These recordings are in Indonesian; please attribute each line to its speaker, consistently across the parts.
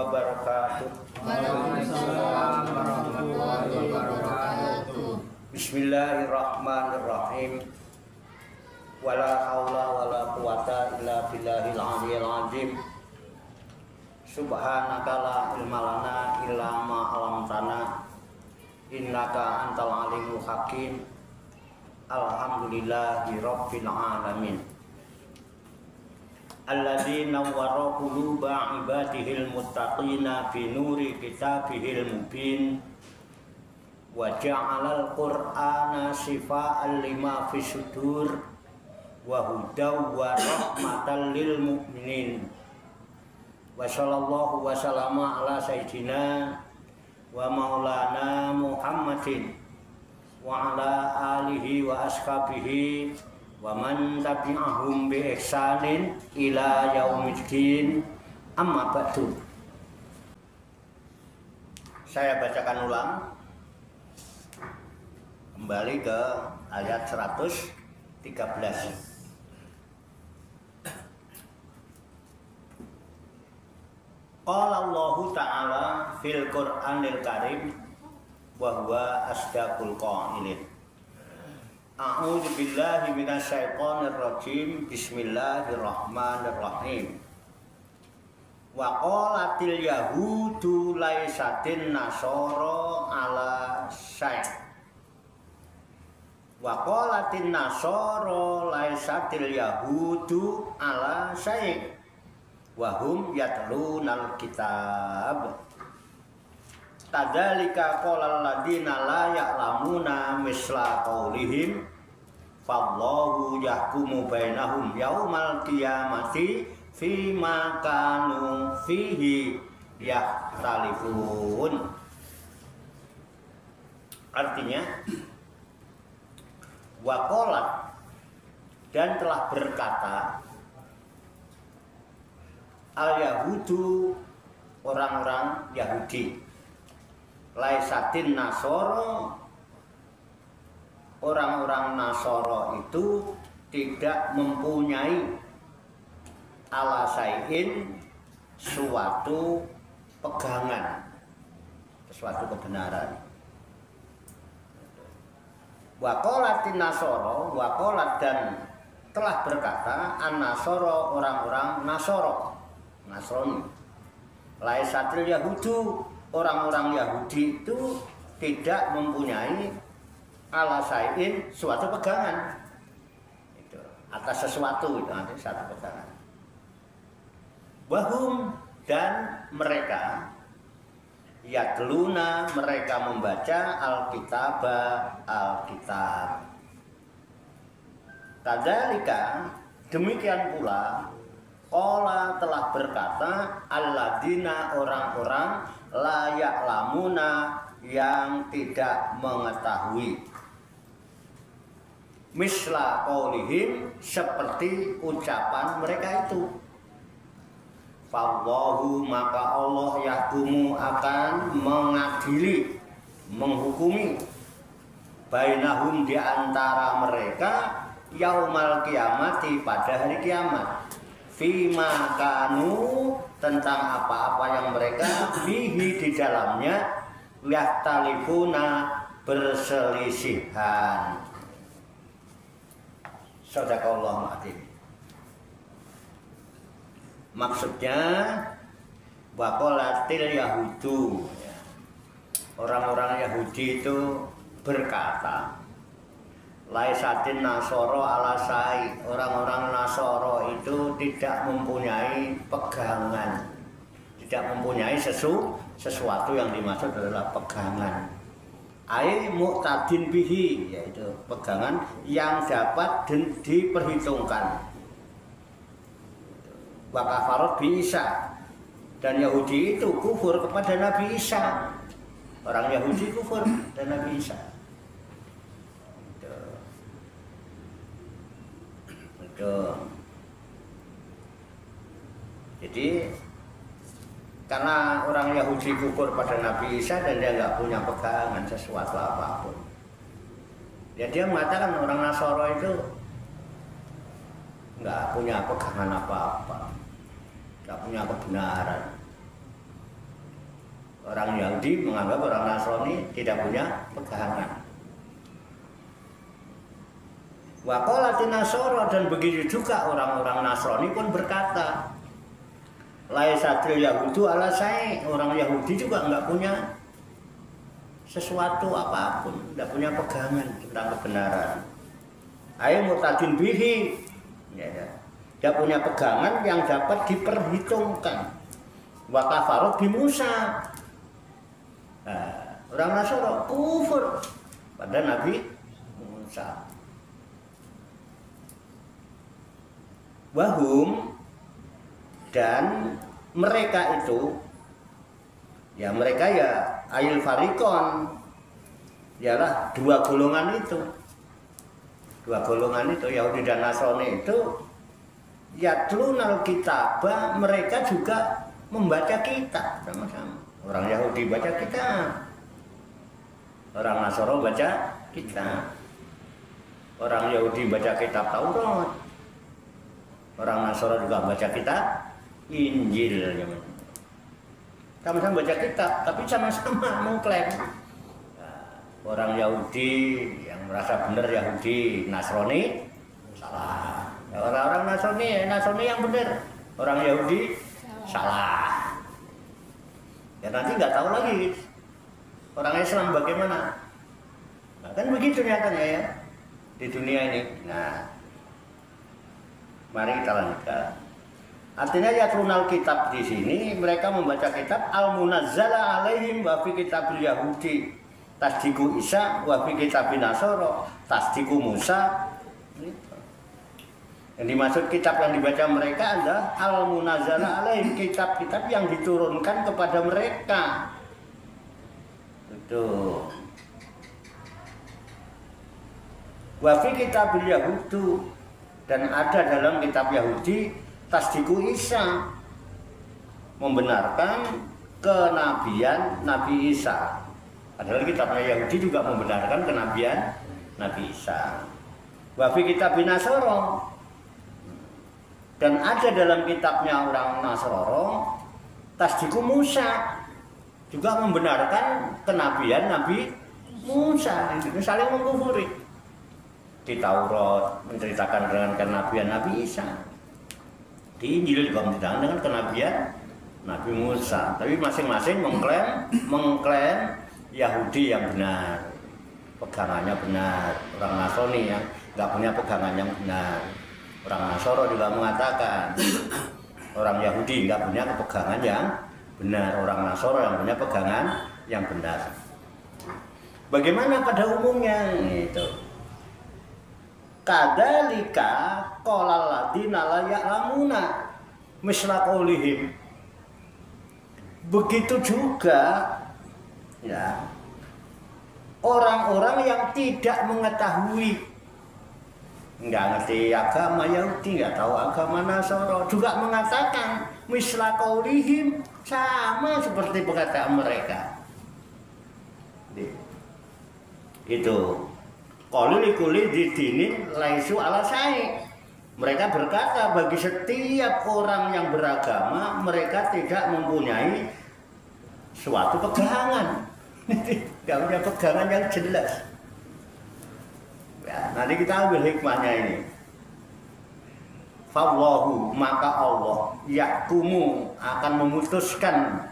Speaker 1: wabarakatuh.
Speaker 2: Waalaikumsalam warahmatullahi wabarakatuh.
Speaker 1: Bismillahirrahmanirrahim. Wala haula wala quwata illa billahil aliyyil azim. Subhanaka la ilma lana illa ma 'allamtana innaka antal alimul hakim. Alhamdulillahi rabbil alamin. Alladzi nawwara quluba ibadihil muttaqina bi nuri kitabihil mubin wa ja'alal qur'ana shifaa'an lima fis sudur wa hudaw wa rahmatan lil mu'minin. Wa sallallahu wa sallama ala sayyidina wa maulana Muhammadin wa ala alihi wa ashabihi wa man tabi'ahum bi ihsanin ila yaumiddin. Amma ba'du. Saya bacakan ulang kembali ke ayat 113. Qala Allah Ta'ala fil Qur'anil Karim wa huwa asdaqul qailin. A'udzu billahi minasyaitonir rajim. Bismillahirrahmanirrahim. Wa qalatil yahudu laisatin nasara ala syai'. Wa qalatin nasara laisatil yahudu ala syai'. Wa hum yatlunal kitab. Tadzalika qala alladziina la ya'lamuna misla qaulihim fallahu yahkumu bainahum yaumal qiyamati fima kanu fihi yakhtalifun. Artinya waqalat, dan telah berkata al-yahudu, orang-orang Yahudi, laisatin nasoro, orang-orang Nasoro itu tidak mempunyai ala sayin, suatu pegangan, suatu kebenaran. Waqalatin nasoro, waqalat, dan telah berkata an-nasoro, orang-orang Nasoro, Nasrani, laisatil yahudu, orang-orang Yahudi itu tidak mempunyai ala sayin, suatu pegangan itu, atas sesuatu itu nanti satu pegangan. Wahum, dan mereka yatluna, mereka membaca alkitab. Tadzalika, demikian pula qala, telah berkata alladzina, orang-orang la ya'lamuna, yang tidak mengetahui, misla qaulihim, seperti ucapan mereka itu. Fallahu, maka Allah yahkumu, akan mengadili, menghukumi, bainahum, di antara mereka, yaumal kiamati, pada hari kiamat, fima kanu, tentang apa-apa yang mereka bihi, di dalamnya, yakhtalifuna, berselisihan. Shadaqallahu adzim. Maksudnya waqalatil yahudu, orang-orang Yahudi itu berkata laisatin nasoro ala syai', orang-orang Nasoro itu tidak mempunyai pegangan, tidak mempunyai sesuatu yang dimaksud adalah pegangan. Ai muqtadin bihi, yaitu pegangan yang dapat diperhitungkan. Wa kafarat bi Isa, dan Yahudi itu kufur kepada Nabi Isa. Orang Yahudi kufur dan Nabi Isa. Jadi karena orang Yahudi kufur pada Nabi Isa dan dia nggak punya pegangan sesuatu apapun, ya dia mengatakan orang Nasoro itu nggak punya pegangan apa-apa, nggak punya kebenaran. Orang Yahudi menganggap orang Nasrani tidak punya pegangan. Wa qalatin Nasara, dan begitu juga orang-orang Nasrani pun berkata, laisatil yahudu ala syai', orang Yahudi juga enggak punya sesuatu apapun, enggak punya pegangan tentang kebenaran. Ai mutadin bihi, ya. Dia punya pegangan yang dapat diperhitungkan. Wa kafaru bi Musa. Nah, orang Nasara kufur pada Nabi Musa. Wahum, dan mereka itu, ya mereka ya ayil farikon, ialah dua golongan itu. Dua golongan itu, Yahudi dan Nasrani itu, yatlunal kitabah, mereka juga membaca kitab sama-sama. Orang Yahudi baca kitab, orang Nasrani baca kitab. Orang Yahudi baca kitab Taurat, orang Nasrani juga baca kitab Injil. Sama-sama baca kitab, tapi sama-sama mengklaim. Orang Yahudi yang merasa benar Yahudi, Nasrani salah. Orang-orang Nasrani yang benar, orang Yahudi salah. Ya nanti nggak tahu lagi orang Islam bagaimana. Nah, kan begitu nyatanya ya di dunia ini. Nah, mari kita lanjutkan. Artinya yatlunal kitab di sini mereka membaca kitab al-munazzala alaihim wa fi kitabil Yahudi tasdiku Isa wa fi kitabin Nasara tasdiku Musa. Yang dimaksud kitab yang dibaca mereka adalah al-munazzala alaihim, kitab-kitab yang diturunkan kepada mereka. Itu. Wa fi kitabil Yahudi, dan ada dalam kitab Yahudi tasdiku Isa, membenarkan kenabian Nabi Isa. Padahal kitabnya Yahudi juga membenarkan kenabian Nabi Isa. Wa fi kitabin Nasara, dan ada dalam kitabnya orang Nasrani tasdiku Musa, juga membenarkan kenabian Nabi Musa. Itu saling mengkufuri. Di Taurat menceritakan dengan kenabian Nabi Isa, di Injil juga menceritakan dengan kenabian Nabi Musa. Tapi masing-masing mengklaim Yahudi yang benar, pegangannya benar. Orang Nasrani yang nggak punya pegangan yang benar. Orang Nasara juga mengatakan orang Yahudi nggak punya pegangan yang benar. Orang Nasara yang punya pegangan yang benar. Bagaimana pada umumnya itu? Kadzalika qalal ladina la ya'lamuna misla qaulihim. Begitu juga ya orang-orang yang tidak mengetahui, nggak ngerti agama Yahudi, nggak tahu agama Nasara, juga mengatakan misla qaulihim, sama seperti perkataan mereka. Itu qaulul didinin laisu ala syai'. Mereka berkata bagi setiap orang yang beragama mereka tidak mempunyai suatu pegangan. Nggak punya pegangan yang jelas. Ya, nanti kita ambil hikmahnya ini. Fallahu, maka Allah yahkumu, akan memutuskan,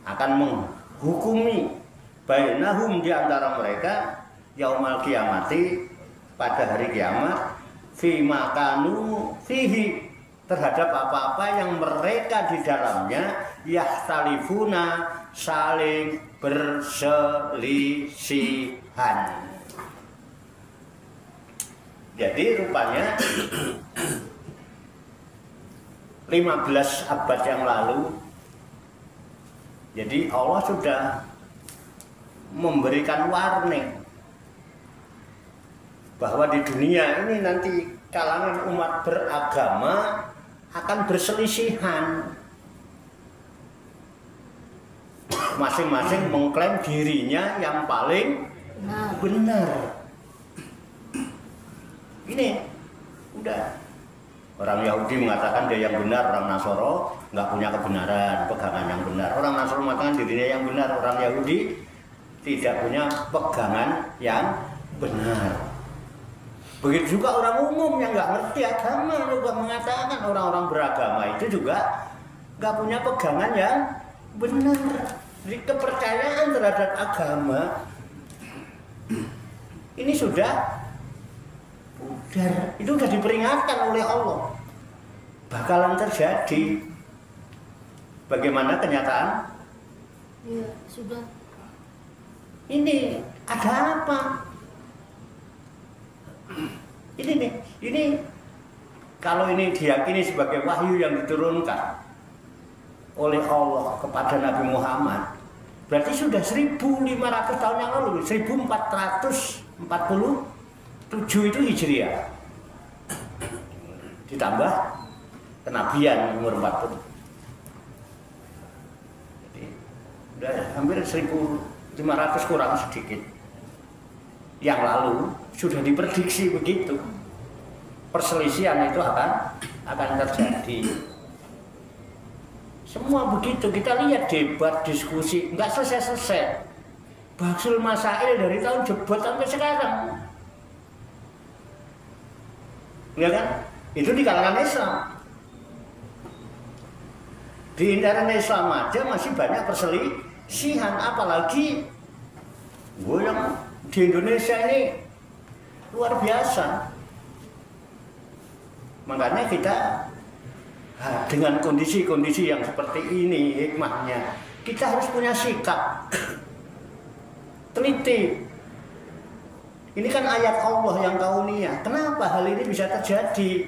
Speaker 1: akan menghukumi bainahum, di antara mereka yaumal kiamati, pada hari kiamat, fi makanu fihi, terhadap apa-apa yang mereka di dalamnya yahtalifuna, saling berselisihan. Jadi rupanya 15 abad yang lalu, jadi Allah sudah memberikan warning bahwa di dunia ini nanti kalangan umat beragama akan berselisihan. Masing-masing mengklaim dirinya yang paling benar. Ini udah Orang Yahudi mengatakan dia yang benar, orang Nasoro nggak punya kebenaran, pegangan yang benar. Orang Nasoro mengatakan dirinya yang benar, orang Yahudi tidak punya pegangan yang benar. Begitu juga orang umum yang nggak ngerti agama juga mengatakan orang-orang beragama itu juga nggak punya pegangan yang benar. Jadi kepercayaan terhadap agama ini sudah pudar, itu sudah diperingatkan oleh Allah bakalan terjadi. Bagaimana kenyataan?
Speaker 3: Iya, sudah.
Speaker 1: Ini ada apa? Ini nih, ini kalau ini diyakini sebagai wahyu yang diturunkan oleh Allah kepada Nabi Muhammad, berarti sudah 1500 tahun yang lalu, 1447 itu Hijriah. Ditambah kenabian umur 40. Jadi udah hampir 1500 kurang sedikit. Yang lalu sudah diprediksi begitu. Perselisihan itu akan terjadi. Semua begitu, kita lihat debat, diskusi, nggak selesai-selesai. Bahsul Masail dari tahun Jebot sampai sekarang. Ya kan? Itu di kalangan Islam. Di internal Islam aja masih banyak perselisihan, apalagi yang di Indonesia ini luar biasa. Makanya kita dengan kondisi-kondisi yang seperti ini, hikmahnya kita harus punya sikap teliti. Ini kan ayat Allah yang kauniyah. Kenapa hal ini bisa terjadi?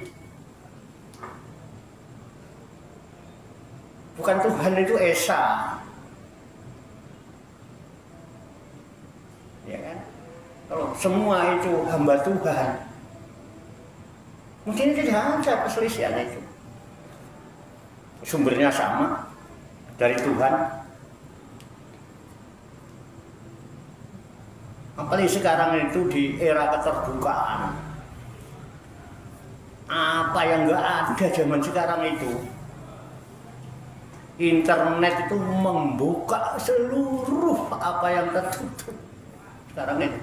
Speaker 1: Bukan Tuhan itu esa, ya kan? Kalau semua itu hamba Tuhan, mungkin tidak ada perselisihan itu. Sumbernya sama dari Tuhan. Apalagi sekarang itu di era keterbukaan. Apa yang nggak ada zaman sekarang itu? Internet itu membuka seluruh apa yang tertutup. Sekarang ini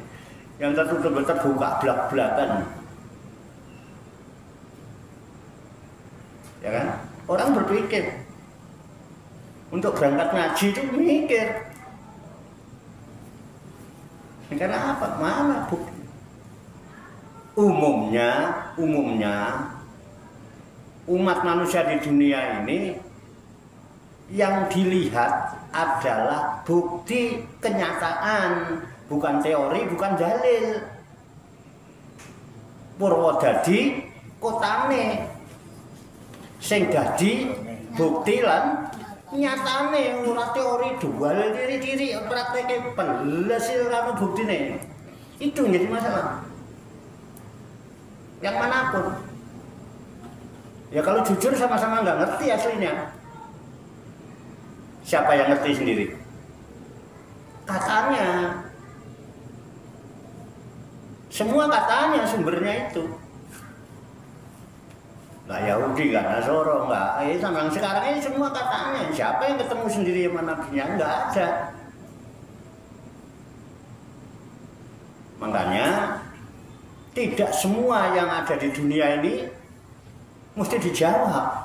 Speaker 1: yang tertutup terbuka belak-belakan. Ya kan? Orang berpikir untuk berangkat ngaji itu mikir. Karena apa? Mana bukti? Umumnya umat manusia di dunia ini yang dilihat adalah bukti kenyataan, bukan teori, bukan dalil. Purwodadi kotane sing dadi bukti lan nyatane ora teori dua diri prakteke belas ora buktine. Itu jadi masalah. Yang manapun. Ya kalau jujur sama-sama nggak ngerti aslinya. Siapa yang ngerti sendiri? Katanya. Semua katanya sumbernya itu. Nggak Yahudi, nggak Nasoro, nggak. Sama yang sekarang ini semua katanya. Siapa yang ketemu sendiri sama nabinya? Nggak ada. Makanya tidak semua yang ada di dunia ini mesti dijawab.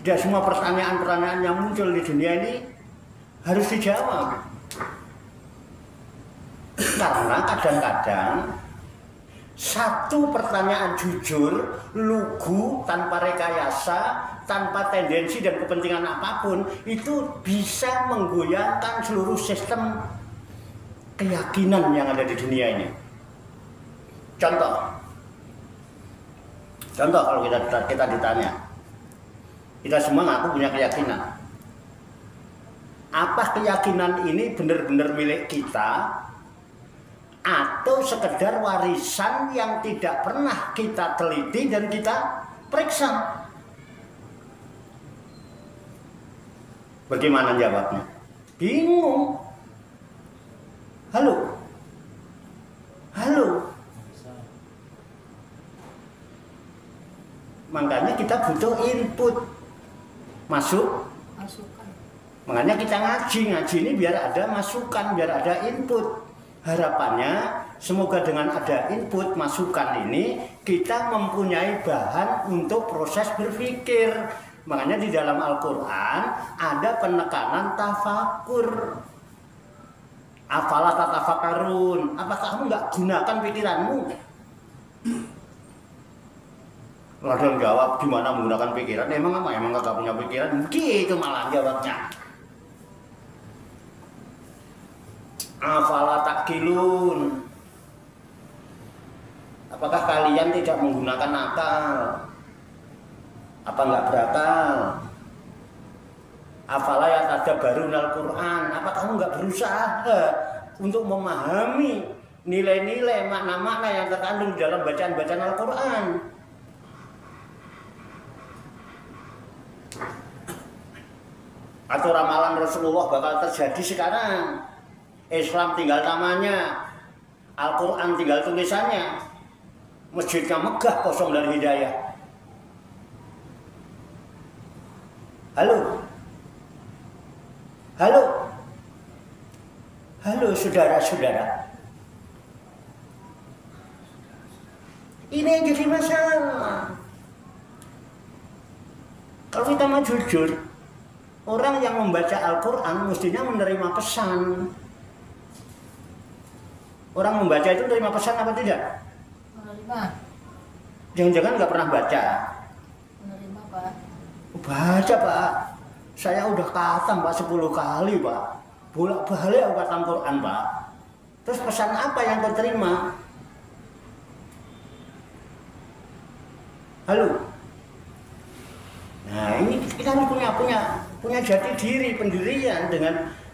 Speaker 1: Tidak semua pertanyaan-pertanyaan yang muncul di dunia ini harus dijawab. Karena kadang-kadang satu pertanyaan jujur, lugu, tanpa rekayasa, tanpa tendensi dan kepentingan apapun, itu bisa menggoyangkan seluruh sistem keyakinan yang ada di dunia ini. Contoh kalau kita ditanya, kita semua ngaku punya keyakinan. Apa keyakinan ini benar-benar milik kita atau sekedar warisan yang tidak pernah kita teliti dan kita periksa? Bagaimana jawabnya? Bingung. Halo. kita butuh input masuk.
Speaker 3: Masukan.
Speaker 1: Makanya kita ngaji ini biar ada masukan, biar ada input. Harapannya semoga dengan ada input masukan ini kita mempunyai bahan untuk proses berpikir. Makanya di dalam Al-Quran ada penekanan tafakur. Apalah tatafakarun, apa kamu nggak gunakan pikiranmu? Ada yang jawab gimana menggunakan pikiran? Emang apa? Emang nggak punya pikiran? Gitu malah jawabnya. Afala takilun. Apakah kalian tidak menggunakan akal? Apa nggak berakal? Afala ya tadabbarun Al-Quran. Apa kamu nggak berusaha untuk memahami nilai-nilai makna-makna yang terkandung dalam bacaan-bacaan Al-Quran? Atau ramalan Rasulullah bakal terjadi sekarang? Islam tinggal namanya, Al-Quran tinggal tulisannya, masjidnya megah kosong dari hidayah. Halo, halo, halo saudara-saudara. Ini yang jadi masalah. Kalau kita mau jujur, orang yang membaca Al-Quran mestinya menerima pesan. Orang membaca itu menerima pesan apa tidak?
Speaker 3: Menerima.
Speaker 1: Jangan-jangan nggak pernah baca.
Speaker 3: Menerima, Pak.
Speaker 1: Baca, Pak. Saya udah khatam, Pak, 10 kali, Pak. Bolak-balik aku khatam Quran, Pak. Terus pesan apa yang terterima? Halo. Nah, ini kita harus punya jati diri, pendirian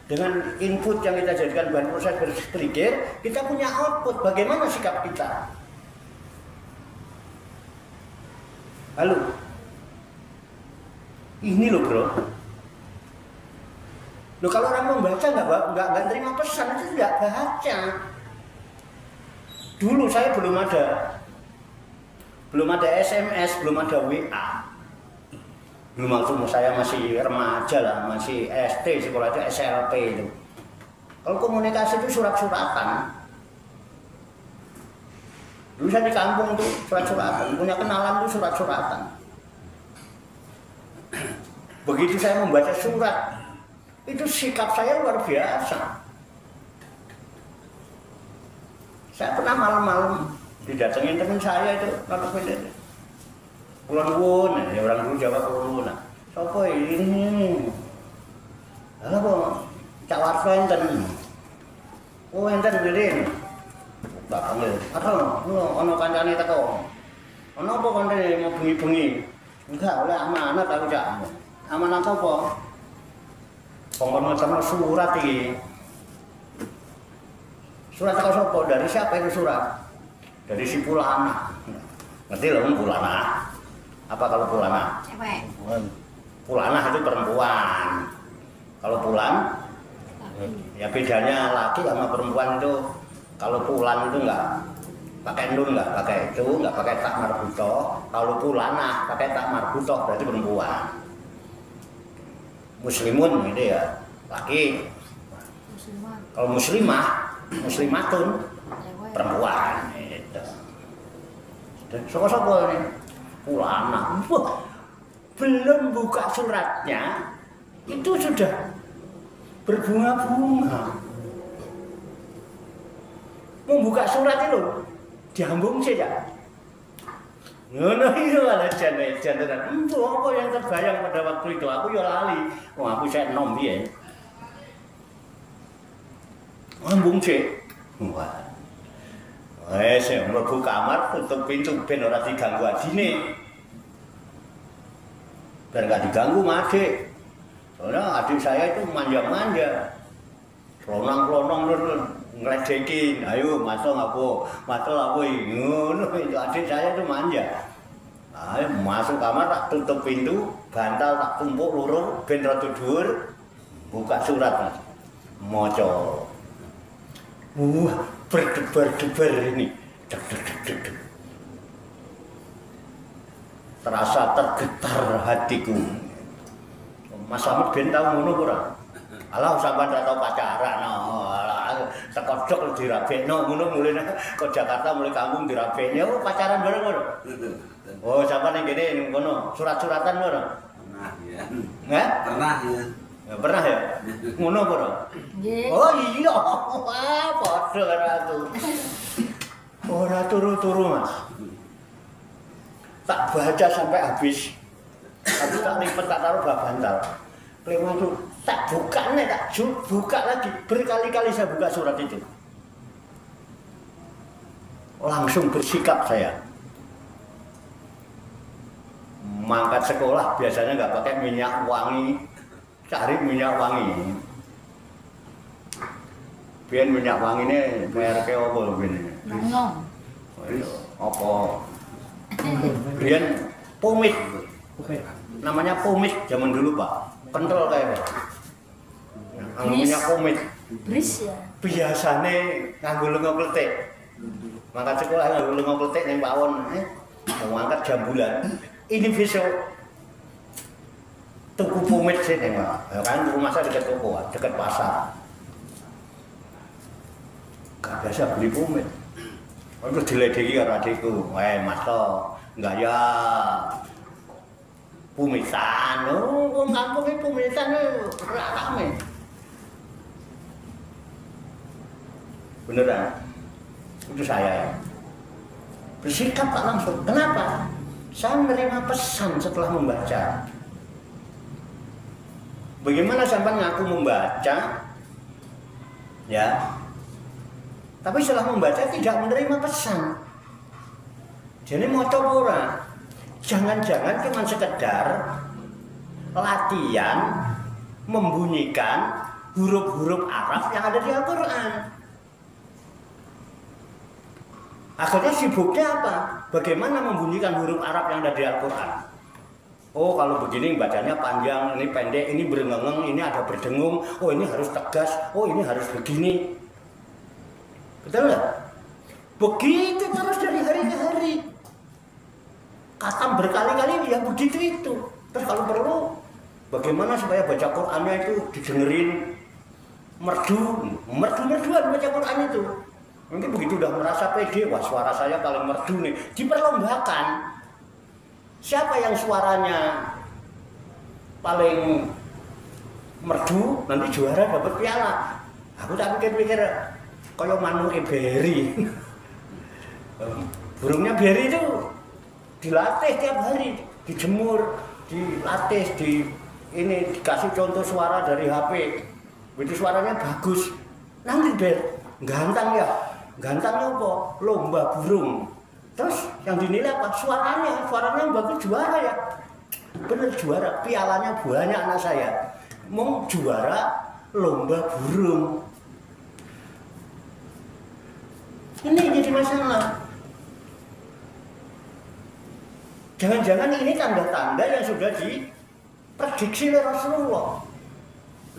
Speaker 1: dengan input yang kita jadikan bahan proses berpikir, kita punya output. Bagaimana sikap kita? Halo. Ini loh, bro. Loh, kalau orang membaca nggak terima pesan itu tidak baca. Dulu saya belum ada SMS, belum ada WA. Belum waktu saya masih remaja lah, masih SD, sekolah itu SLP itu. Kalau komunikasi itu surat-suratan. Dulu saya di kampung tuh surat-suratan, punya kenalan tuh surat-suratan. Begitu saya membaca surat, itu sikap saya luar biasa. Saya pernah malam-malam didatengin teman saya itu, kalau pendek. Kulon wun, ya orang dulu Jawa kulon wun. Sopo ini? Halo kok, cak warso enten. Oh enten gede. Tak panggil. Atau, ono kancane teko. Ono apa kancane mau bengi-bengi? Enggak, oleh amanat aku cak. Amanat apa? Pokoknya sama surat iki. Surat teko sopo? Dari siapa itu surat? Dari si Pulana. Ngerti loh Pulana? Apa kalau Pulana?
Speaker 3: Cewek.
Speaker 1: Pulana itu perempuan. Kalau Pulan, ya bedanya laki sama perempuan itu. Kalau Pulan itu enggak pakai nun, enggak pakai itu, enggak pakai tak marbutoh. Kalau Pulana pakai tak marbutoh berarti perempuan. Muslimun gitu ya, laki.
Speaker 3: Muslimah.
Speaker 1: Kalau muslimatun
Speaker 3: Cewek.
Speaker 1: perempuan. Itu. Soko-soko ini. Pulana, wah, belum buka suratnya itu sudah berbunga-bunga. Membuka surat itu diambung saja. Ngono itu ada jantan. Itu apa yang terbayang pada waktu itu? Aku ya lali. Wah, aku saya nom ya. Ambung sih. Wah. Saya mlebu kamar, tutup pintu ben ora diganggu adine. Biar nggak diganggu sama adik. Soalnya adik saya itu manja-manja. Klonong-klonong ngeledekin, ayo masuk aku ngono itu adik saya itu manja. Ayo masuk kamar tak tutup pintu, bantal tak tumpuk loro ben rada dhuwur, buka surat Mas. Maca. berdebar-debar ini. terasa tergetar hatiku. Mas Samit ben tau ngono ora? Alah sampean ora tau pacaran. Sekodok dirabekno ngono mulai ke Jakarta mulai kampung dirabekne pacaran bareng ngono. Oh, sampean ning kene ngono, surat-suratan ngono.
Speaker 2: Pernah ya.
Speaker 1: Nggih?
Speaker 2: Pernah ya.
Speaker 1: Ya, pernah ya? Ngono apa ora?
Speaker 3: Nggih.
Speaker 1: Oh iya, wah padha karo aku. Ora turu-turu Mas. Tak baca sampai habis. Habis tak lipat tak taruh bak bantal. Lewat itu tak buka nih, tak buka lagi. Berkali-kali saya buka surat itu. Langsung bersikap saya. Mangkat sekolah biasanya nggak pakai minyak wangi, cari minyak wangi. Biar minyak wangi ini mereknya apa begini?
Speaker 3: Nong.
Speaker 1: Apa? Biar pomit. Namanya pomit zaman dulu Pak. Kental kayak minyak pomit.
Speaker 3: Bris ya.
Speaker 1: Biasanya nganggo lenga kletik. Mangkat sekolah nganggo lenga kletik ning pawon. Mau angkat jam bulan. Ini besok tuku pomit sih nih Pak. Kan rumah saya dekat toko, dekat pasar. Gak biasa beli pomit. Aku diledeki karo adikku. Mas to, enggak ya. Pumitan, wong kampung iki pumitan ora rame. Beneran? Itu saya ya. Bersikap Pak langsung. Kenapa? Saya menerima pesan setelah membaca. Bagaimana sampai ngaku membaca? Ya. Tapi setelah membaca tidak menerima pesan. Jadi moco ora. Jangan-jangan cuma sekedar latihan membunyikan huruf-huruf Arab yang ada di Al-Quran. Akhirnya sibuknya apa? Bagaimana membunyikan huruf Arab yang ada di Al-Quran? Oh kalau begini bacanya panjang, ini pendek, ini berengeng, ini ada berdengung, oh ini harus tegas, oh ini harus begini. Betul nggak? Begitu terus dari hari ke hari. Khatam berkali-kali ya begitu itu. Terus kalau perlu bagaimana supaya baca Qur'annya itu didengerin merdu-merduan baca Qur'an itu. Mungkin begitu udah merasa pede, wah suara saya paling merdu nih. Diperlombakan. Siapa yang suaranya paling merdu nanti juara dapat piala. Aku tak pikir-pikir kayak Manu Eberi. Burungnya beri itu dilatih tiap hari, dijemur, dilatih, ini dikasih contoh suara dari HP. Itu suaranya bagus. Nanti ganteng ya. Gantengnya apa? Lomba burung. Terus yang dinilai apa? Suaranya yang bagus juara ya. Bener juara, pialanya banyak anak saya. Mau juara lomba burung. Ini jadi masalah. Jangan-jangan ini tanda-tanda yang sudah diprediksi oleh Rasulullah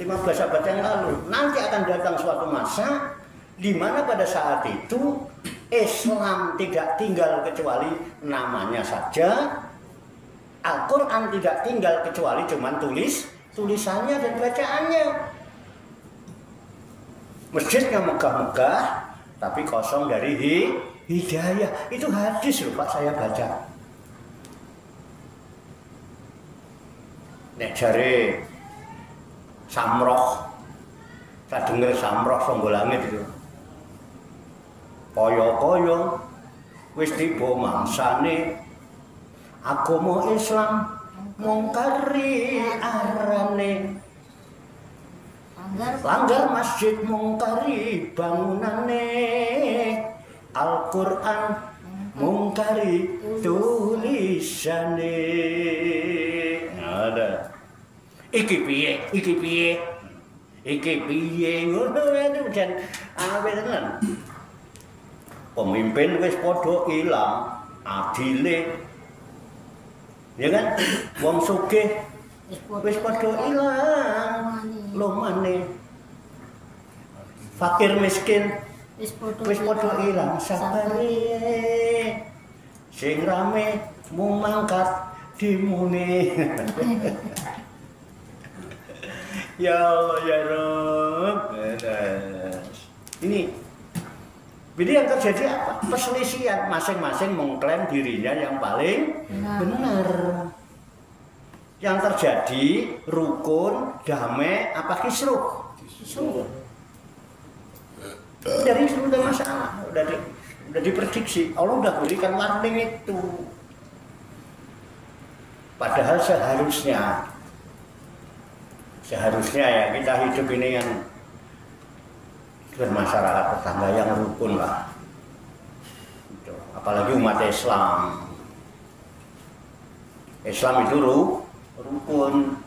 Speaker 1: 15 abad yang lalu. Nanti akan datang suatu masa di mana pada saat itu Islam tidak tinggal kecuali namanya saja, Al-Quran tidak tinggal kecuali cuman tulisannya dan bacaannya. Masjidnya megah-megah, tapi kosong dari hidayah. Itu hadis loh Pak saya baca. Nek jare Samroh, saya dengar Samroh Songgo Langit itu. Kaya-kaya wis tiba mangsane agama Islam mungkari arane. Langgar masjid mungkari bangunane. Al-Quran mungkari tulisane. Ada. Iki piye ngono itu jan ape tenan. Pemimpin wis padha ilang adile. Ya kan? Wong sugih wis padha ilang lumane. Fakir miskin wis padha ilang sabare. Sing rame mung mangkat demo nih. Ya Allah ya Rob. Ini jadi yang terjadi apa? Perselisihan, masing-masing mengklaim dirinya yang paling benar. Yang terjadi rukun, damai, apa kisruh? Kisruh. Dari itu udah masalah, udah diprediksi. Allah udah berikan warning itu. Padahal seharusnya ya kita hidup ini yang bermasyarakat tetangga yang rukun lah. Apalagi umat Islam. Islam itu rukun.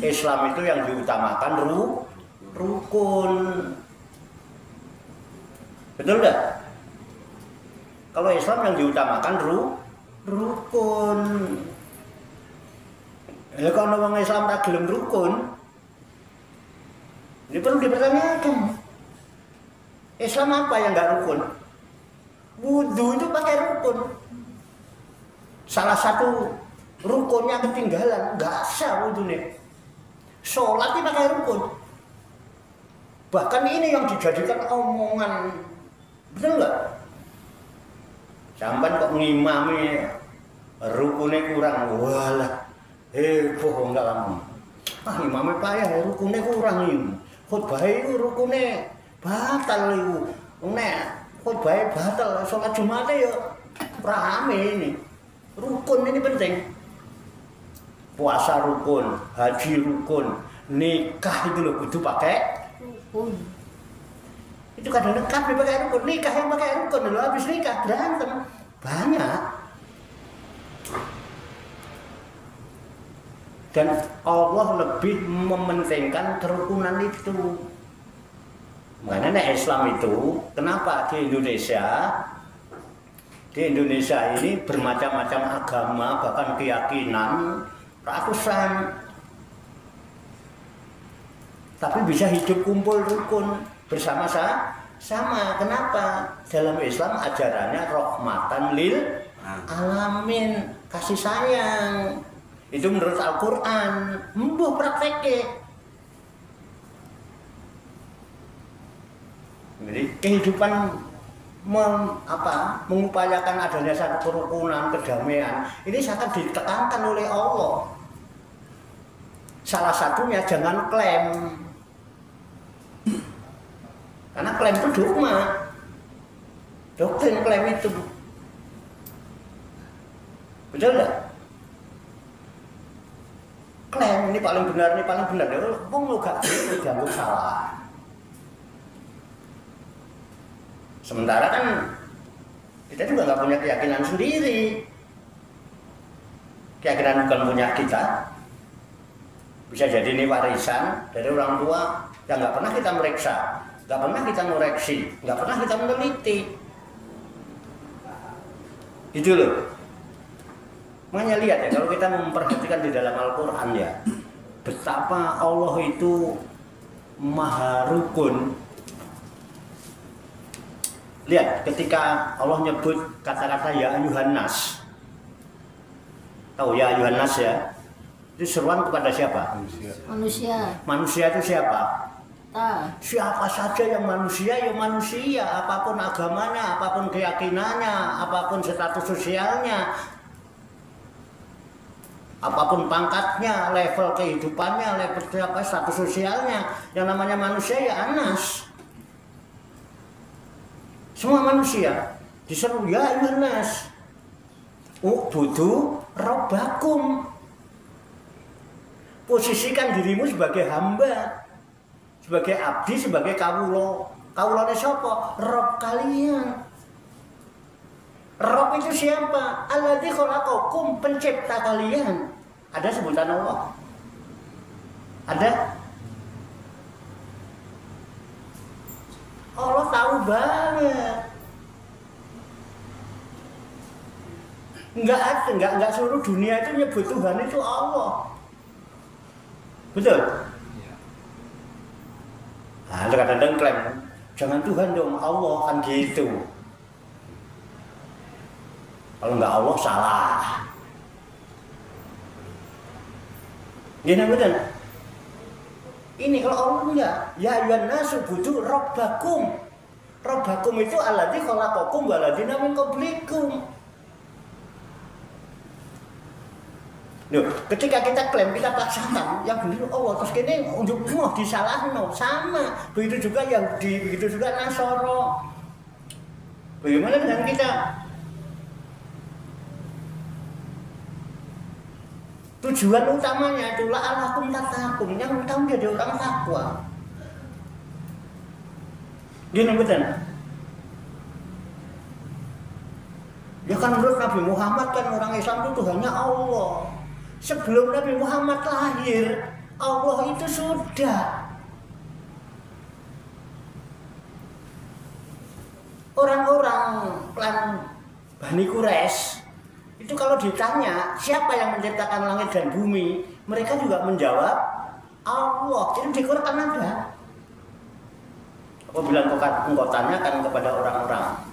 Speaker 1: Islam itu yang diutamakan rukun. Betul enggak? Kalau Islam yang diutamakan rukun. Ya kalau orang Islam tak gelem rukun, ini perlu dipertanyakan. Islam apa yang nggak rukun? Wudhu itu pakai rukun. Salah satu rukunnya ketinggalan, nggak sah wudhu nih. Sholat itu pakai rukun. Bahkan ini yang dijadikan omongan, betul nggak? Sampai kok ngimami rukunnya kurang, walah, bohong nggak lama. Imamnya payah, rukunnya kurang ini. Khutbah itu rukunnya batal itu. Khutbah batal, sholat Jumatnya ya rame ini. Rukun ini penting. Puasa rukun, haji rukun, nikah itu loh kudu pakai rukun. Itu kadang dekat pakai rukun, nikah yang pakai rukun loh, habis nikah berantem banyak. Dan Allah lebih mementingkan kerukunan itu. Makanya Islam itu, kenapa di Indonesia ini bermacam-macam agama, bahkan keyakinan, ratusan. Tapi bisa hidup kumpul rukun bersama-sama. Kenapa? Dalam Islam ajarannya rahmatan lil alamin, kasih sayang. Itu menurut Al-Quran, mbuh prakteknya. Jadi kehidupan mengupayakan adanya satu kerukunan, kedamaian, ini sangat ditekankan oleh Allah. Salah satunya jangan klaim. Karena klaim itu dogma. Doktrin klaim itu. Betul nggak? Klaim ini paling benar, wong lu gak dianggap salah. Sementara kan kita juga nggak punya keyakinan sendiri. Keyakinan bukan punya kita. Bisa jadi ini warisan dari orang tua yang nggak pernah kita meriksa, nggak pernah kita ngoreksi, nggak pernah kita meneliti. Itu loh. Makanya lihat ya, kalau kita memperhatikan di dalam Al-Quran ya, betapa Allah itu maha rukun. Lihat, ketika Allah nyebut kata-kata ya ayuhan nas. Tahu ya ayuhan nas ya? Itu seruan kepada siapa?
Speaker 3: Manusia.
Speaker 1: Manusia itu siapa? Siapa saja yang manusia, ya manusia. Apapun agamanya, apapun keyakinannya, apapun status sosialnya, apapun pangkatnya, level kehidupannya, level status sosialnya, yang namanya manusia ya anas. Semua manusia diseru ya ayuhan nas. U'budu rabbakum. Posisikan dirimu sebagai hamba, sebagai abdi, sebagai kawulo. Kawulone sapa? Rob kalian. Rob itu siapa? Alladzi khalaqakum, pencipta kalian. Ada sebutan Allah? Ada? Allah tahu banget. Enggak seluruh dunia itu nyebut Tuhan itu Allah. Betul? Nah, kadang-kadang klaim, jangan Tuhan dong, Allah kan gitu. Kalau enggak Allah salah. Gini betul. Ini kalau Allah enggak, ya ayyuhan nasu budu rabbakum. Rabbakum itu alladzi khalaqakum waladina min qablikum. Loh, ketika kita klaim, kita paksakan yang benar Allah, terus kini untuk mau disalahno sama. Begitu juga Yahudi, begitu juga Nasoro. Bagaimana dengan kita? Tujuan utamanya itulah alakum tatakum, yang utama jadi orang takwa. Gini betul. Ya kan menurut Nabi Muhammad kan orang Islam itu Tuhannya Allah. Sebelum Nabi Muhammad lahir, Allah itu sudah. Orang-orang klan Bani Quraisy itu kalau ditanya siapa yang menciptakan langit dan bumi, mereka juga menjawab Allah. Itu di Quran ada. Aku bilang engkau tanyakan kepada orang-orang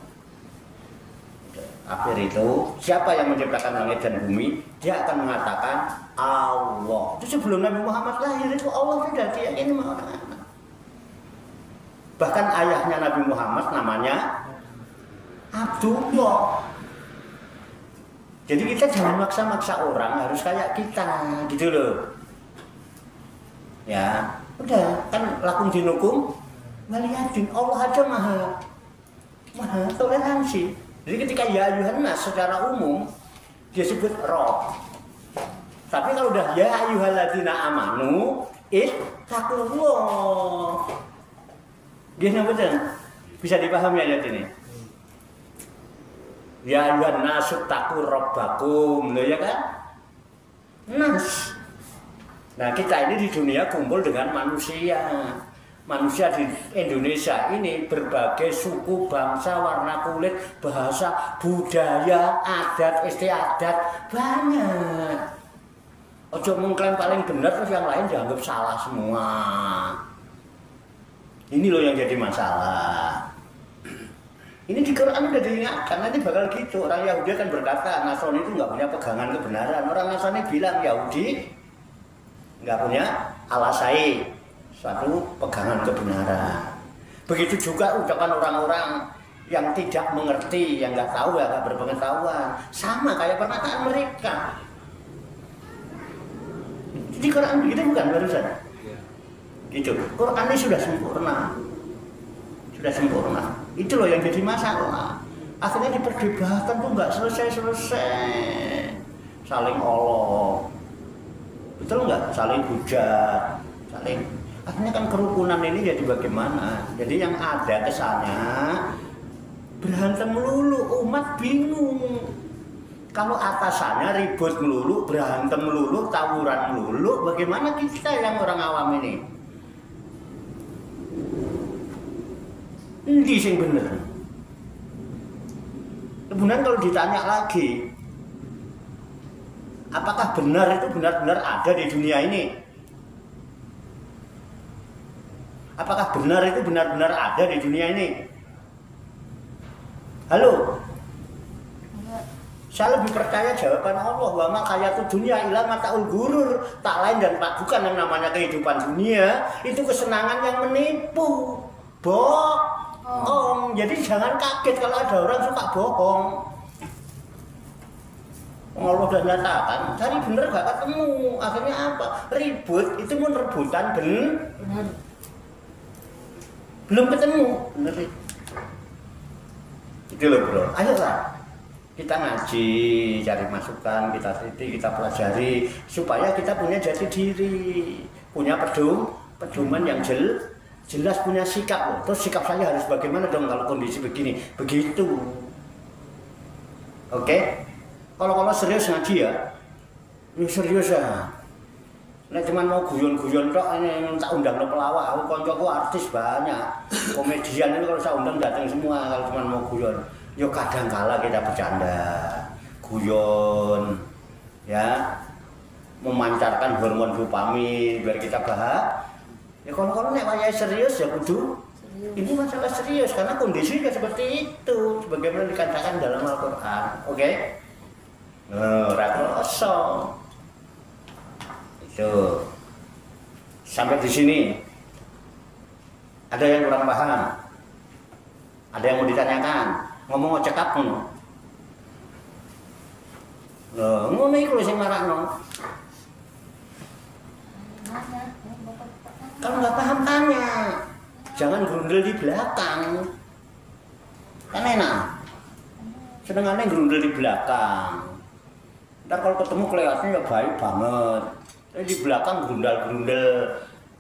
Speaker 1: akhir itu, siapa yang menciptakan langit dan bumi? Dia akan mengatakan Allah. Itu sebelum Nabi Muhammad lahir itu Allah sudah diyakini sama orang-orang. Bahkan ayahnya Nabi Muhammad namanya Abdullah. Jadi kita jangan maksa-maksa orang harus kayak kita, gitu loh. Ya, udah kan lakum dinukum waliyadin. Allah aja maha toleransi. Jadi ketika ya ayyuhan nas secara umum dia sebut Rob. Tapi kalau udah ya ayyuhalladzina amanu ittaqullah. Gini betul? Bisa dipahami ayat ini? Ya ayyuhan nas taqur rabbakum, loh ya kan? Nas. Nah, kita ini di dunia kumpul dengan manusia. Manusia di Indonesia ini berbagai suku, bangsa, warna kulit, bahasa, budaya, adat, istiadat, banyak. Ojo mengklaim paling benar terus yang lain dianggap salah semua. Ini loh yang jadi masalah. Ini di Quran udah diingatkan, nanti bakal gitu. Orang Yahudi akan berkata, Nasrani itu nggak punya pegangan kebenaran. Orang Nasrani bilang Yahudi nggak punya alasai. Suatu pegangan kebenaran. Begitu juga ucapan orang-orang yang tidak mengerti, yang nggak tahu, yang nggak berpengetahuan, sama kayak perkataan mereka. Jadi Quran begitu bukan barusan? Gitu. Quran ini sudah sempurna, sudah sempurna. Itu loh yang jadi masalah. Akhirnya diperdebatkan tuh nggak selesai-selesai, saling olok, betul nggak? Saling hujat, saling. Akhirnya kan kerukunan ini jadi bagaimana? Jadi yang ada kesannya berantem melulu, umat bingung. Kalau atasannya ribut melulu, berantem melulu, tawuran melulu, bagaimana kita yang orang awam ini? Ini sing bener. Kemudian kalau ditanya lagi, apakah benar itu benar-benar ada di dunia ini? Apakah benar itu benar-benar ada di dunia ini? Halo? Saya lebih percaya jawaban Allah, wa ma hayatud dunya illa mataul ghurur. Tak lain dan tak bukan yang namanya kehidupan dunia, itu kesenangan yang menipu. Bohong. Jadi jangan kaget kalau ada orang suka bohong. Allah sudah nyatakan, cari bener gak ketemu. Akhirnya apa? Ribut, itu pun rebutan bener. Belum ketemu, bener. Itu loh bro, ayolah kita ngaji, cari masukan, kita teliti, kita pelajari supaya kita punya jati diri, punya pedoman yang jelas, punya sikap loh. Terus sikap saya harus bagaimana dong kalau kondisi begini, begitu. Oke? Kalau serius ngaji ya, ini serius ya. Nah cuman mau guyon-guyon tok ini tak undang lo pelawak, aku koncoku artis banyak, komedian ini kalau saya undang datang semua kalau cuman mau guyon. Yo kadang kala kita bercanda, guyon, ya, memancarkan hormon dopamin biar kita bahagia. Ya kalau nek wayahe serius ya kudu. Ini masalah serius karena kondisinya seperti itu, sebagaimana dikatakan dalam Al-Quran. Oke? Ora kroso. Tuh. Sampai di sini. Ada yang kurang paham? Ada yang mau ditanyakan? Ngomong cekap ngono. Loh, ngono iku lho sing marakno. Kalau nggak paham tanya. Jangan grundel di belakang. Kan enak. Senengannya grundel di belakang. Ntar kalau ketemu kelihatannya ya baik banget. Tapi di belakang grundel-grundel.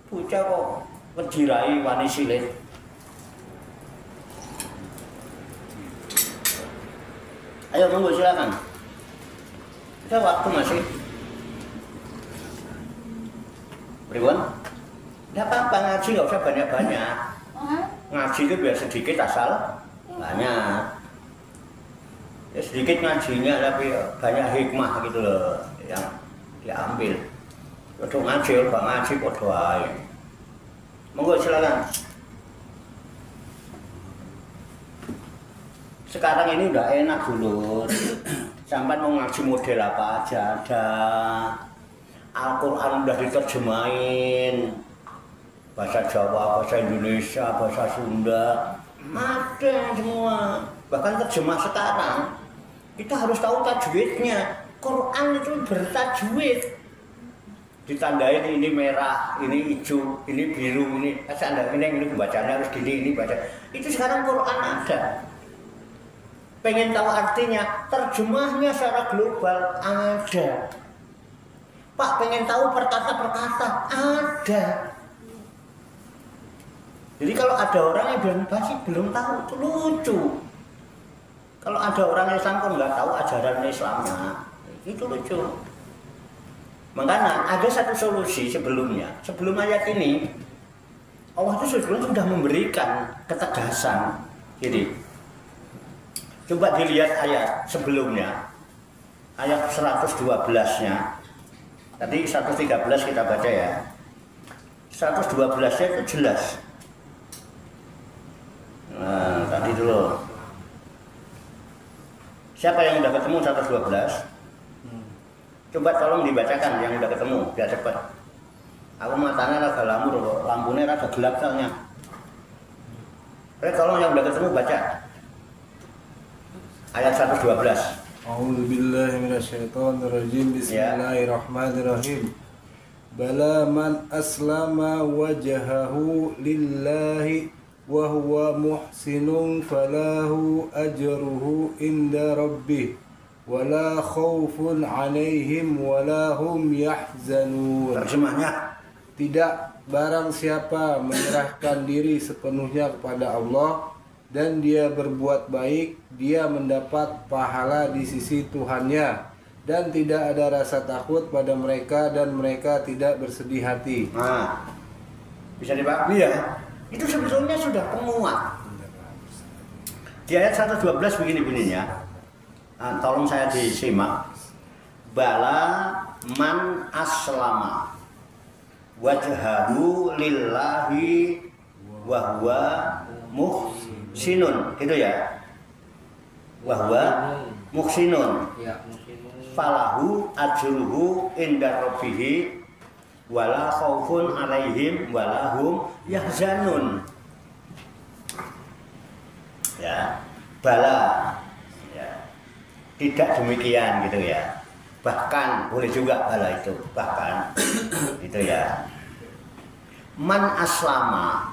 Speaker 1: Bocah kok menjirai wani silit. Ayo monggo silakan. Ada waktu masih. Pripun? Tidak apa-apa ngaji nggak usah banyak-banyak. Ngaji itu biar sedikit asal banyak. Ya sedikit ngajinya tapi banyak hikmah gitu loh yang diambil. Udah ngaji, udah ngaji, udah aja. Monggo silakan. Sekarang ini udah enak dulu. Sampai mau ngaji model apa aja ada. Al-Quran udah diterjemahin. Bahasa Jawa, bahasa Indonesia, bahasa Sunda. Ada semua. Bahkan terjemah sekarang. Kita harus tahu tajwidnya. Quran itu bertajwid. Ditandain ini merah, ini hijau, ini biru, ini ini bacanya harus gini, ini baca. Itu sekarang Quran ada. Pengen tahu artinya, terjemahnya secara global ada. Pak pengen tahu perkata-perkata ada. Jadi kalau ada orang yang bilang pasti belum tahu, itu lucu. Kalau ada orang Islam kok nggak tahu ajaran Islamnya, itu lucu. Makanya ada satu solusi sebelumnya. Sebelum ayat ini, Allah itu sebelumnya sudah memberikan ketegasan. Jadi, coba dilihat ayat sebelumnya. Ayat 112-nya. Tadi 113 kita baca ya. 112-nya itu jelas. Nah, tadi dulu. Siapa yang udah ketemu 112? Coba tolong dibacakan yang udah ketemu, biar cepat. Aku matanya rada lamur, lampunya rada gelap soalnya. Oke, tolong yang udah ketemu baca. Ayat 112.
Speaker 2: A'udzubillahi minasyaitonirrajim. Bismillahirrahmanirrahim. Bala man aslama wajhahu lillahi wa huwa muhsinun falahu ajruhu inda rabbih. Wala khaufun 'alaihim wala hum yahzanun.
Speaker 1: Terjemahnya,
Speaker 2: tidak barang siapa menyerahkan diri sepenuhnya kepada Allah dan dia berbuat baik, dia mendapat pahala di sisi Tuhannya dan tidak ada rasa takut pada mereka dan mereka tidak bersedih hati.
Speaker 1: nah, bisa dipahami ya? Itu sebetulnya sudah penguat. Di ayat 112 begini-begininya. Nah, tolong saya disimak. Bala man aslama wajhahu lillahi wa huwa muhsinun, gitu ya. Wa huwa muhsinun. Falahu ajruhu inda rabbih wala khaufun alaihim wala hum yahzanun. Ya, bala. Tidak demikian gitu ya. Bahkan boleh juga bala itu, bahkan itu ya. Man aslama,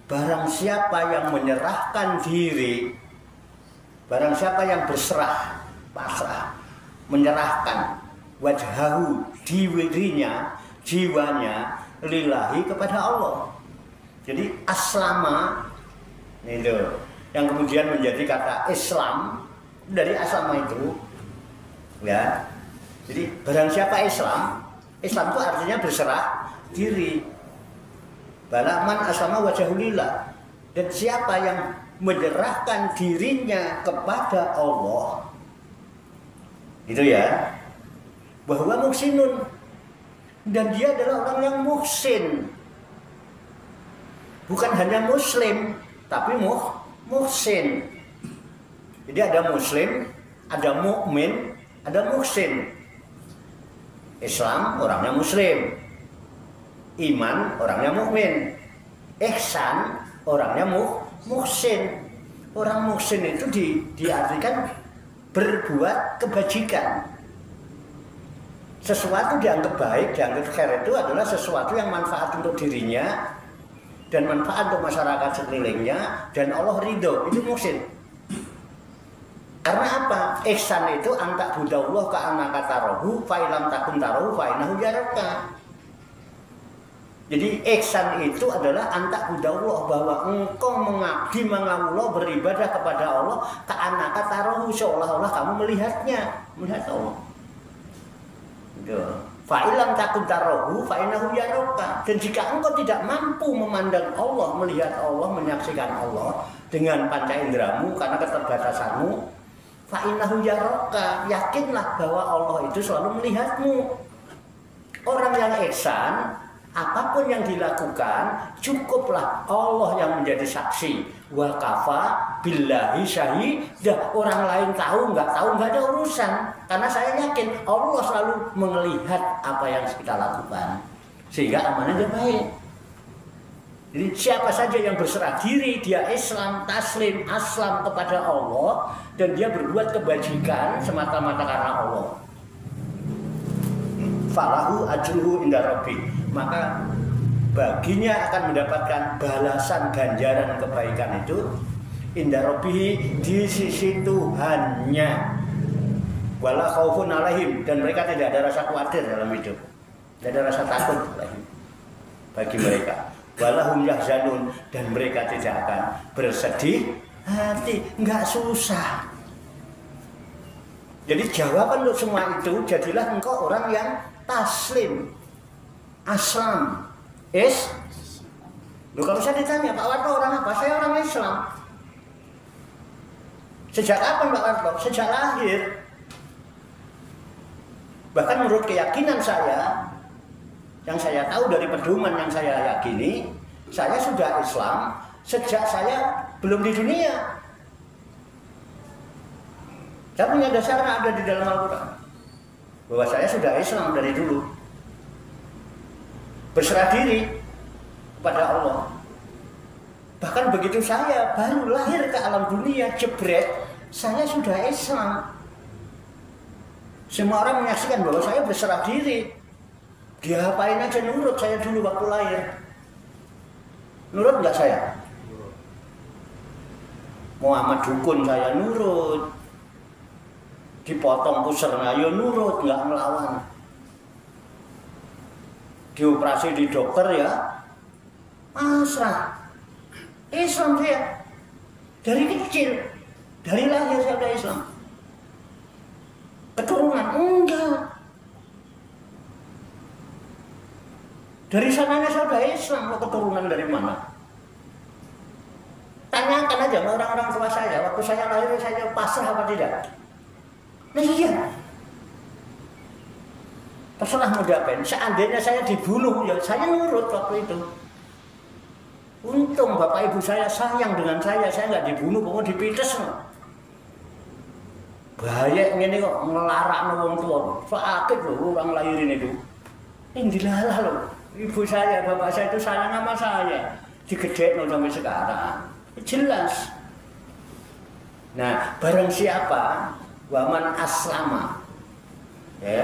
Speaker 1: barang siapa yang menyerahkan diri, barang siapa yang berserah, pasrah, menyerahkan wajhahu, dirinya, jiwanya lillahi kepada Allah. Jadi aslama itu yang kemudian menjadi kata Islam. Dari asama itu ya. Jadi barang siapa Islam, Islam itu artinya berserah diri. Balaman aslama wajahulillah. Dan siapa yang menyerahkan dirinya kepada Allah, itu ya, bahwa muhsinun, dan dia adalah orang yang muhsin, bukan hanya muslim tapi muhsin. Jadi ada muslim, ada mukmin, ada muhsin. Islam orangnya muslim, iman orangnya mukmin, ihsan orangnya muhsin. Orang muhsin itu diartikan berbuat kebajikan. Sesuatu dianggap baik, dianggap khair itu adalah sesuatu yang manfaat untuk dirinya dan manfaat untuk masyarakat sekelilingnya dan Allah ridho, itu muhsin. Karena apa? Ihsan itu antak budallah ka anaka tarahu fa ilam takun tarahu fa innahu yaraka. Jadi ihsan itu adalah antak budallah, bahwa engkau mengabdi mengawula beribadah kepada Allah ka anaka tarahu, seolah-olah kamu melihat Allah. Gitu. Fa ilam takun tarahu fa innahu yaraka. Dan jika engkau tidak mampu memandang Allah, melihat Allah, menyaksikan Allah dengan panca inderamu karena keterbatasanmu, fa innahu yaraka, yakinlah bahwa Allah itu selalu melihatmu. Orang yang ihsan, apapun yang dilakukan cukuplah Allah yang menjadi saksi. Wa kafa billahi syahidah. Orang lain tahu nggak ada urusan, karena saya yakin Allah selalu melihat apa yang kita lakukan, sehingga amanahnya baik. Jadi siapa saja yang berserah diri, dia Islam, taslim, aslam kepada Allah, dan dia berbuat kebajikan semata-mata karena Allah, falahu ajruhu inda rabbi, maka baginya akan mendapatkan balasan ganjaran kebaikan itu inda rabbi, di sisi Tuhannya. Wala khaufun alaihim, dan mereka tidak ada rasa khawatir dalam hidup, tidak ada rasa takut bagi mereka. Walahum yahzanun, dan mereka tidak akan bersedih hati, nggak susah. Jadi jawaban untuk semua itu, jadilah engkau orang yang taslim, aslam, Loh, kalau saya ditanya, Pak Warto orang apa? Saya orang Islam. Sejak kapan Pak Warto? Sejak lahir. Bahkan menurut keyakinan saya, yang saya tahu dari pedoman yang saya yakini, saya sudah Islam sejak saya belum di dunia. Saya punya dasar ada di dalam Al-Quran bahwa saya sudah Islam dari dulu, berserah diri kepada Allah. Bahkan begitu saya baru lahir ke alam dunia, jebret, saya sudah Islam. Semua orang menyaksikan bahwa saya berserah diri. Diapain aja nurut saya dulu waktu lahir. Nurut nggak saya? Muhammad dukun saya nurut. Dipotong pusernya ya nurut, nggak melawan. Dioperasi di dokter ya pasrah. Islam saya dari kecil, dari lahir saya udah Islam. Keturunan enggak. Dari sananya saya udah Islam, lo keturunan dari mana? Tanyakan aja sama orang-orang tua saya, waktu saya lahir saya pasrah apa tidak? Nah iya. Terserah mau diapain, seandainya saya dibunuh, ya saya nurut waktu itu. Untung bapak ibu saya sayang dengan saya nggak dibunuh, pokoknya dipites. Bahaya ini kok ngelarak wong tua, sakit loh orang lahirin itu. Ini dilalah loh. Ibu saya, bapak saya itu sayang sama saya, digedek sampai sekarang, jelas. Nah, barang siapa waman aslama, ya,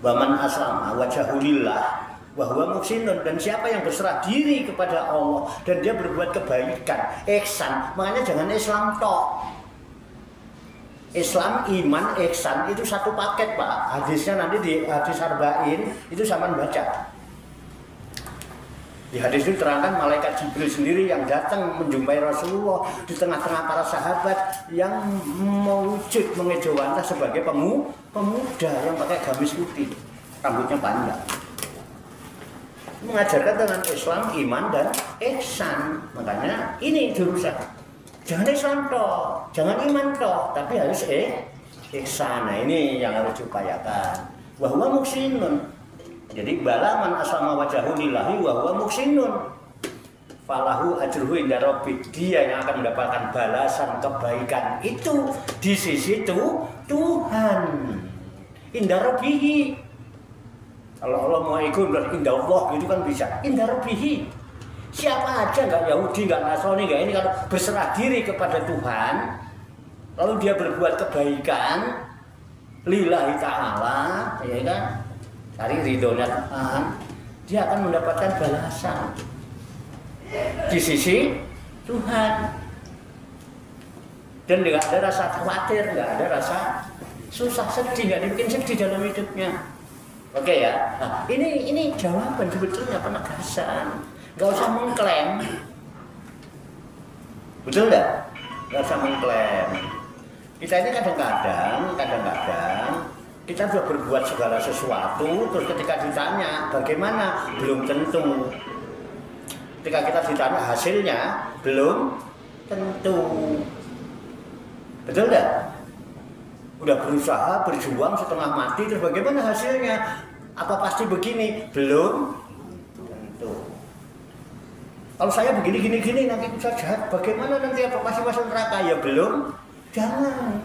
Speaker 1: waman aslama wajahulillah wahwa muhsinun, dan siapa yang berserah diri kepada Allah dan dia berbuat kebaikan, ihsan, makanya jangan Islam tok. Islam, iman, ihsan itu satu paket Pak. Hadisnya nanti di hadis Arba'in itu sampean baca. Di hadis itu terangkan malaikat Jibril sendiri yang datang menjumpai Rasulullah di tengah-tengah para sahabat yang mewujud mengejawantah sebagai pemuda yang pakai gamis putih, rambutnya panjang. Mengajarkan tentang Islam, iman, dan ihsan. Makanya ini jurusan. Jangan Islam toh, jangan iman toh, tapi harus ihsan. Nah, ini yang harus diupayakan. Wa huwa muhsinun. Jadi balaman aslama wajhahu lillahi wa huwa muhsinun. Falahu ajruhu inda rabbih. Dia yang akan mendapatkan balasan kebaikan itu di sisi Tuhan. Inda rabbih. Kalau Allah mau ikut berarti indah Allah gitu kan bisa. Indah Rabbihi. Siapa aja nggak Yahudi, nggak Nasrani, nggak ini kalau berserah diri kepada Tuhan, lalu dia berbuat kebaikan, lillahi ta'ala, ya kan? Cari ridhonya Tuhan, dia akan mendapatkan balasan di sisi Tuhan. Dan nggak ada rasa khawatir, nggak ada rasa susah, sedih, nggak dibikin sedih dalam hidupnya. Oke ya, nah, ini jawaban sebetulnya penegasan. Gak usah mengklaim, betul nggak? Gak usah mengklaim. Kita ini kadang-kadang kita sudah berbuat segala sesuatu, terus ketika ditanya bagaimana, belum tentu. Ketika kita ditanya hasilnya, belum tentu. Betul nggak? Udah berusaha, berjuang setengah mati, terus bagaimana hasilnya? Apa pasti begini? Belum tentu. Kalau saya begini nanti bisa jahat, bagaimana nanti apa masih masuk neraka? Ya belum, jangan.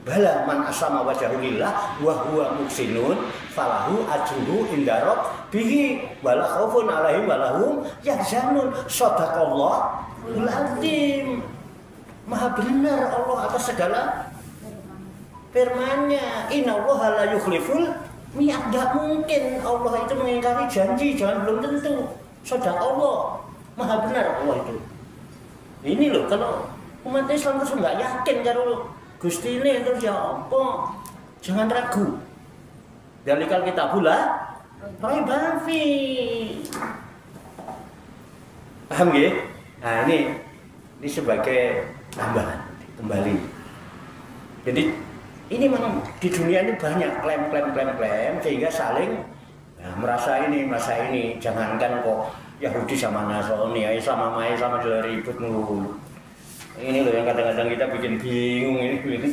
Speaker 1: Bala man asama wajhahu lillah wa huwa muhsinun falahu ajruhu inda rabbih wala khaufun alaihim wala hum yahzanun. Shadaqallahul azim. Maha benar Allah atas segala firman-Nya. Innallaha la yukhliful mi'ad. Tidak mungkin Allah itu mengingkari janji, jangan belum tentu. Saudara Allah, maha benar Allah itu. Ini loh, kalau umat Islam terus nggak yakin kalau Gusti ini terus ya apa, jangan ragu. Dalikal kita pula, Roy Banfi. Paham ya? Nah ini sebagai tambahan kembali. Jadi ini memang di dunia ini banyak klaim sehingga saling merasa ini, jangankan kok Yahudi sama Nasrani, Islam sama ribut mulu. Ini loh yang kadang-kadang kita bikin bingung,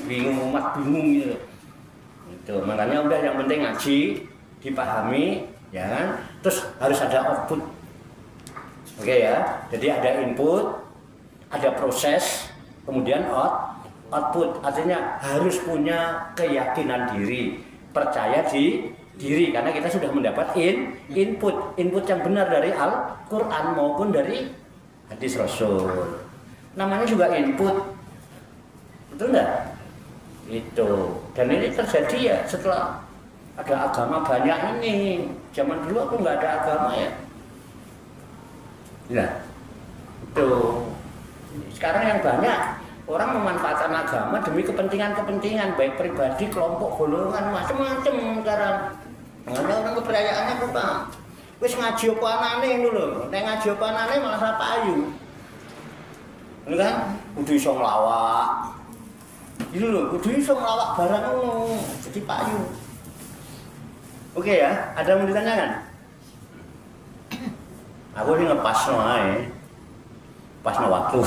Speaker 1: bingung umat bingung gitu. Itu makanya udah yang penting ngaji, dipahami, ya kan? Terus harus ada output. Oke ya, jadi ada input, ada proses, kemudian output. Artinya harus punya keyakinan diri, percaya diri karena kita sudah mendapat input yang benar dari Al-Quran maupun dari hadis Rasul. Namanya juga input, betul enggak? Itu. Dan ini terjadi ya setelah ada agama banyak ini. Zaman dulu aku nggak ada agama ya. Nah, itu. Sekarang yang banyak orang memanfaatkan agama demi kepentingan baik pribadi, kelompok, golongan, macam-macam sekarang. Ada orang kepercayaannya kurang. Wis ngaji apa anane lho. Nek ngaji apa anane malah ra payu. Ini kan kudu iso nglawak. Itu lho, kudu iso nglawak barang ngono, jadi payu. Oke ya, ada yang mau ditanyakan? Aku ini ngepasno ae. Pasno waktu.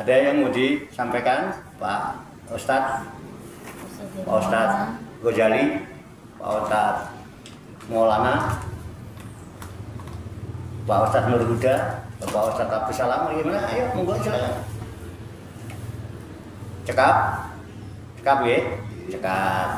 Speaker 1: Ada yang mau disampaikan, Pak Ustadz? Pak Ustadz Ghazali, Pak Ustadz Maulana, Pak Ustadz Nur Huda, Pak Ustadz Abdul Salam, gimana? Ayo, monggo silakan. Cekap ya, cekap.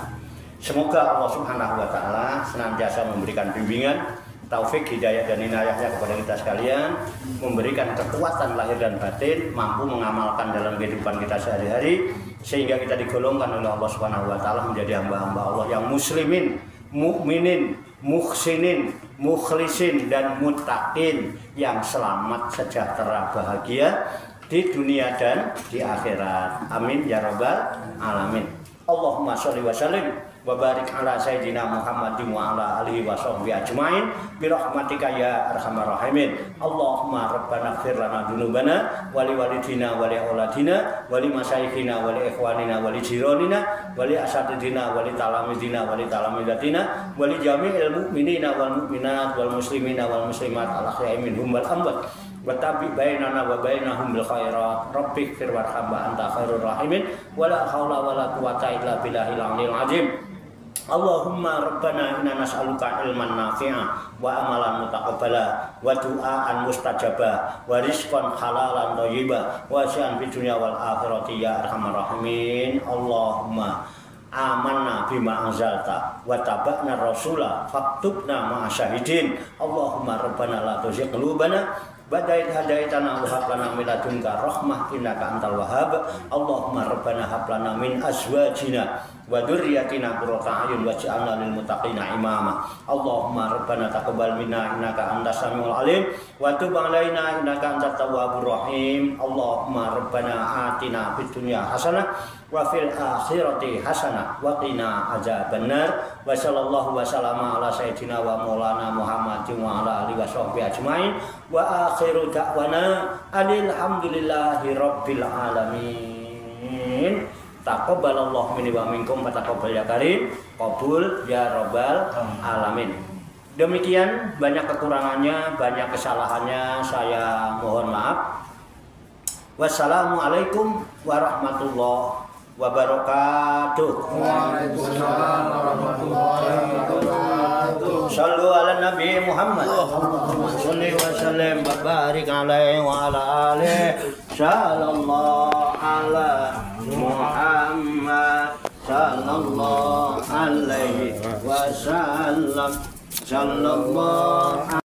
Speaker 1: Semoga Allah Subhanahu Wa Taala senantiasa memberikan bimbingan, taufik, hidayah dan inayahnya kepada kita sekalian, memberikan kekuatan lahir dan batin, mampu mengamalkan dalam kehidupan kita sehari-hari, sehingga kita digolongkan oleh Allah Subhanahu Wa Taala menjadi hamba-hamba Allah yang muslimin, mukminin, muhsinin, mukhlisin dan muttaqin, yang selamat, sejahtera, bahagia di dunia dan di akhirat. Amin ya rabbal alamin. Allahumma sholli wa sallim wa barik ala sayyidina Muhammadin wa ala alihi wa sahbihi ajmain bi rahmatika ya arhamar rahimin. Allahumma rabbana ighfir lana dzunubana wa li walidina wa li auladina wa li masyayikhina wa li ikhwanina wa li jiranina wa li asatidina wa li talamidina wa li talamidatina wa li jami'il mu'minina wal mu'minat wal muslimina wal muslimat al ahya'i minhum wal amwat wa tabi bainana wa bainahum bil khairat. Rabbi ighfir warham wa anta khairur rahimin wa la haula wa la quwwata illa billahil aliyil azim. Allahumma rabbana inna nas'aluka ilman nafi'a wa amalan mutaqabbala wa du'aan mustajaba wa rizqan halalan thayyiba wa syan fid dunya wal akhirati ya arhamar rahimin. Allahumma amanna bima anzalta wa taba'na rasula faktubna ma'asyahidin. Allahumma rabbana la tuzigh qulubana ba'da idh hadaitana wa hab lana min ladunka rahmah innaka antal wahhab. Allahumma rabbana hab lana min azwajina wa dzurriyyatina qurrata a'yun waj'alna lil muttaqina imama. Allahumma rabbana taqabbal minna innaka antas samiul alim wa tub 'alaina innaka antat tawwabur rahim. Allahumma rabbana atina fid dunya hasanah wa fil akhirati hasanah wa qina adzabannar. Wa sallallahu wa sallama ala sayyidina wa maulana Muhammadin wa ala alihi wa sahbihi ajmain. Wa akhiru da'wana alhamdulillahi rabbil alamin. Taqabbalallahu minni wa minkum wa taqabbal ya karim. Qabul ya rabbal alamin. Demikian, banyak kekurangannya, banyak kesalahannya, saya mohon maaf. Wassalamualaikum warahmatullahi wabarakatuh.
Speaker 2: Waalaikumsalam warahmatullahi wabarakatuh.
Speaker 1: Sallu ala Nabi Muhammad. Salli wa sallim wa barik alaihi wa ala alihi. Sallallahu ala Muhammad. Sallallahu alaihi wasallam. Sallallahu